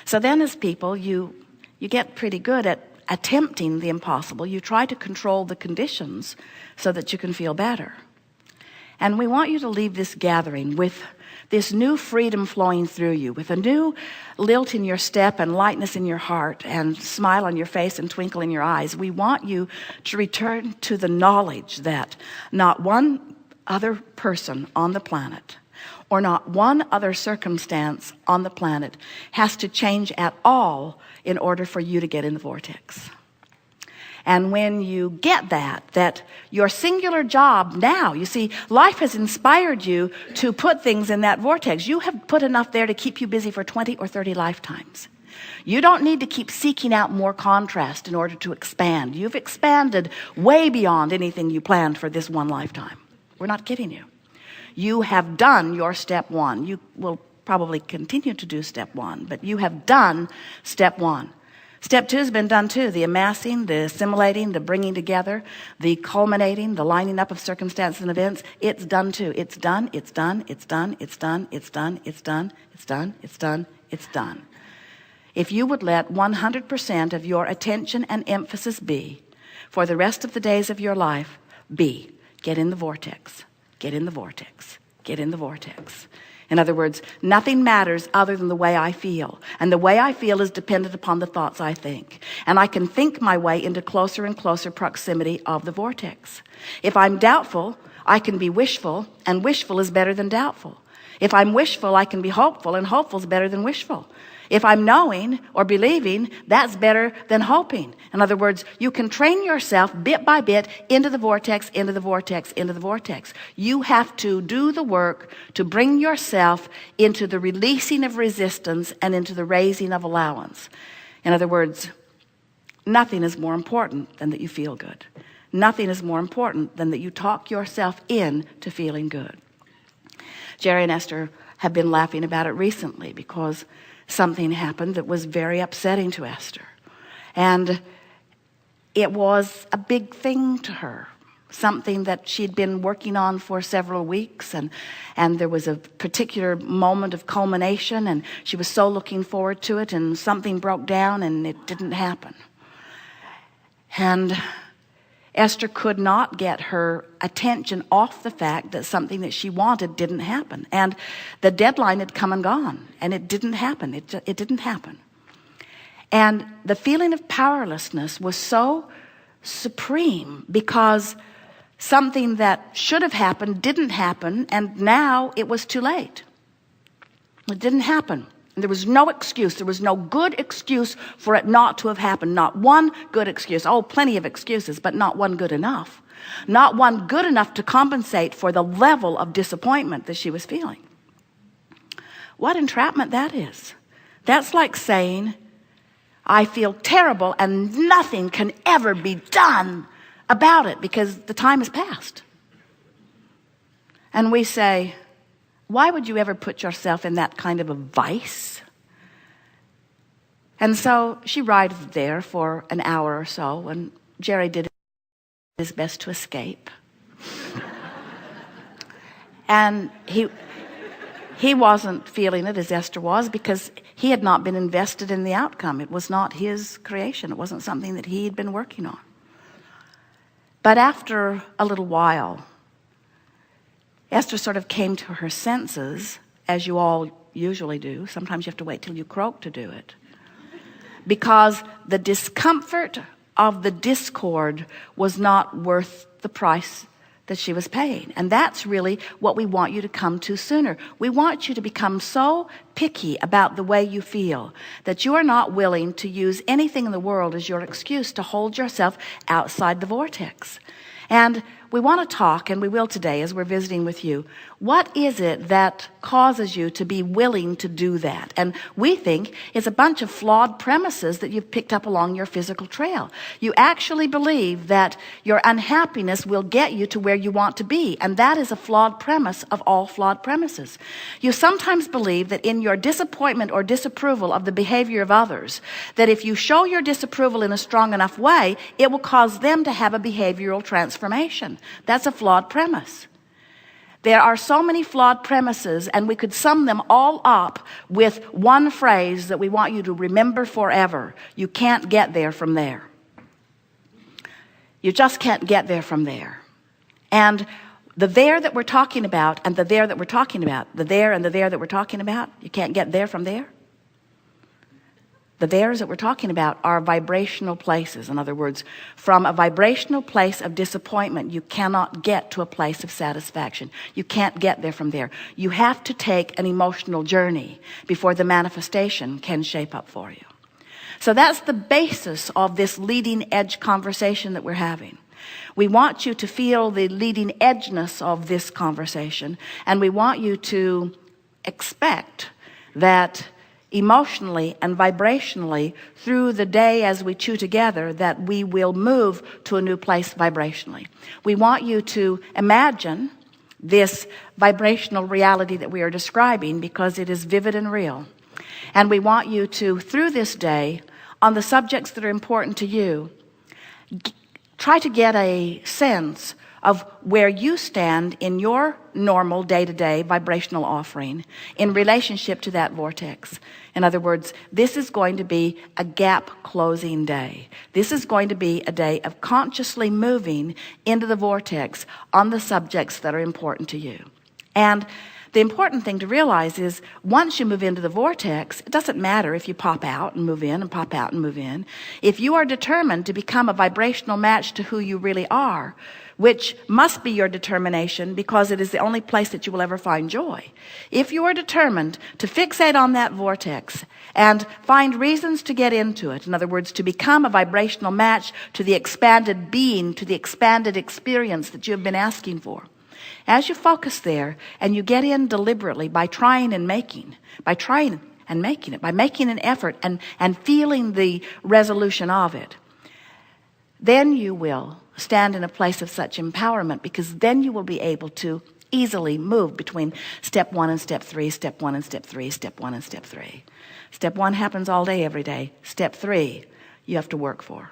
So then as people, you get pretty good at attempting the impossible. You try to control the conditions so that you can feel better. And we want you to leave this gathering with this new freedom flowing through you, with a new lilt in your step and lightness in your heart and smile on your face and twinkle in your eyes. We want you to return to the knowledge that not one other person on the planet or not one other circumstance on the planet has to change at all in order for you to get in the vortex. And when you get that your singular job now, you see, life has inspired you to put things in that vortex. You have put enough there to keep you busy for 20 or 30 lifetimes. You don't need to keep seeking out more contrast in order to expand. You've expanded way beyond anything you planned for this one lifetime. We're not kidding you. You have done your step one. You will probably continue to do step one, but you have done step one. Step two has been done too. The amassing, the assimilating, the bringing together, the culminating, the lining up of circumstances and events. It's done too. It's done, it's done, it's done, it's done, it's done, it's done, it's done, it's done, it's done. If you would let 100% of your attention and emphasis be, for the rest of the days of your life, get in the vortex, get in the vortex, get in the vortex. In other words, nothing matters other than the way I feel. And the way I feel is dependent upon the thoughts I think. And I can think my way into closer and closer proximity of the vortex. If I'm doubtful, I can be wishful, and wishful is better than doubtful. If I'm wishful, I can be hopeful, and hopeful is better than wishful. If I'm knowing or believing, that's better than hoping. In other words, you can train yourself bit by bit into the vortex, into the vortex, into the vortex. You have to do the work to bring yourself into the releasing of resistance and into the raising of allowance. In other words, nothing is more important than that you feel good. Nothing is more important than that you talk yourself in to feeling good. Jerry and Esther have been laughing about it recently because something happened that was very upsetting to Esther. And it was a big thing to her, something that she'd been working on for several weeks, and there was a particular moment of culmination, and she was so looking forward to it, and something broke down and it didn't happen. And Esther could not get her attention off the fact that something that she wanted didn't happen. And the deadline had come and gone, and it didn't happen. It didn't happen. And the feeling of powerlessness was so supreme because something that should have happened didn't happen, and now it was too late. It didn't happen. There was no excuse. There was no good excuse for it not to have happened. Not one good excuse. Oh, plenty of excuses, but not one good enough. Not one good enough to compensate for the level of disappointment that she was feeling. What entrapment that is. That's like saying, I feel terrible and nothing can ever be done about it because the time has passed. And we say, why would you ever put yourself in that kind of a vice? And so she writhed there for an hour or so, and Jerry did his best to escape. And he wasn't feeling it as Esther was because he had not been invested in the outcome. It was not his creation. It wasn't something that he had been working on. But after a little while, Esther sort of came to her senses, as you all usually do. Sometimes you have to wait till you croak to do it. Because the discomfort of the discord was not worth the price that she was paying. And that's really what we want you to come to sooner. We want you to become so picky about the way you feel that you are not willing to use anything in the world as your excuse to hold yourself outside the vortex. And we want to talk, and we will today as we're visiting with you. What is it that causes you to be willing to do that? And we think it's a bunch of flawed premises that you've picked up along your physical trail. You actually believe that your unhappiness will get you to where you want to be, and that is a flawed premise of all flawed premises. You sometimes believe that in your disappointment or disapproval of the behavior of others, that if you show your disapproval in a strong enough way, it will cause them to have a behavioral transformation. That's a flawed premise. There are so many flawed premises, and we could sum them all up with one phrase that we want you to remember forever. You can't get there from there. You just can't get there from there. And the there that we're talking about, and the there that we're talking about, the there and the there that we're talking about, you can't get there from there. The there's that we're talking about are vibrational places. In other words, from a vibrational place of disappointment, you cannot get to a place of satisfaction. You can't get there from there. You have to take an emotional journey before the manifestation can shape up for you. So that's the basis of this leading edge conversation that we're having. We want you to feel the leading edgeness of this conversation, and we want you to expect that emotionally and vibrationally through the day as we chew together, that we will move to a new place vibrationally. We want you to imagine this vibrational reality that we are describing, because it is vivid and real. And we want you to, through this day, on the subjects that are important to you, try to get a sense of where you stand in your normal day-to-day vibrational offering in relationship to that vortex. In other words, this is going to be a gap closing day. This is going to be a day of consciously moving into the vortex on the subjects that are important to you. And the important thing to realize is, once you move into the vortex, it doesn't matter if you pop out and move in and pop out and move in. If you are determined to become a vibrational match to who you really are, which must be your determination, because it is the only place that you will ever find joy. If you are determined to fixate on that vortex and find reasons to get into it, in other words, to become a vibrational match to the expanded being, to the expanded experience that you have been asking for, as you focus there and you get in deliberately by trying and making, by making an effort and feeling the resolution of it, then you will stand in a place of such empowerment, because then you will be able to easily move between step 1 and step 3, step 1 and step 3, step 1 and step 3. Step 1 happens all day, every day. Step 3, you have to work for.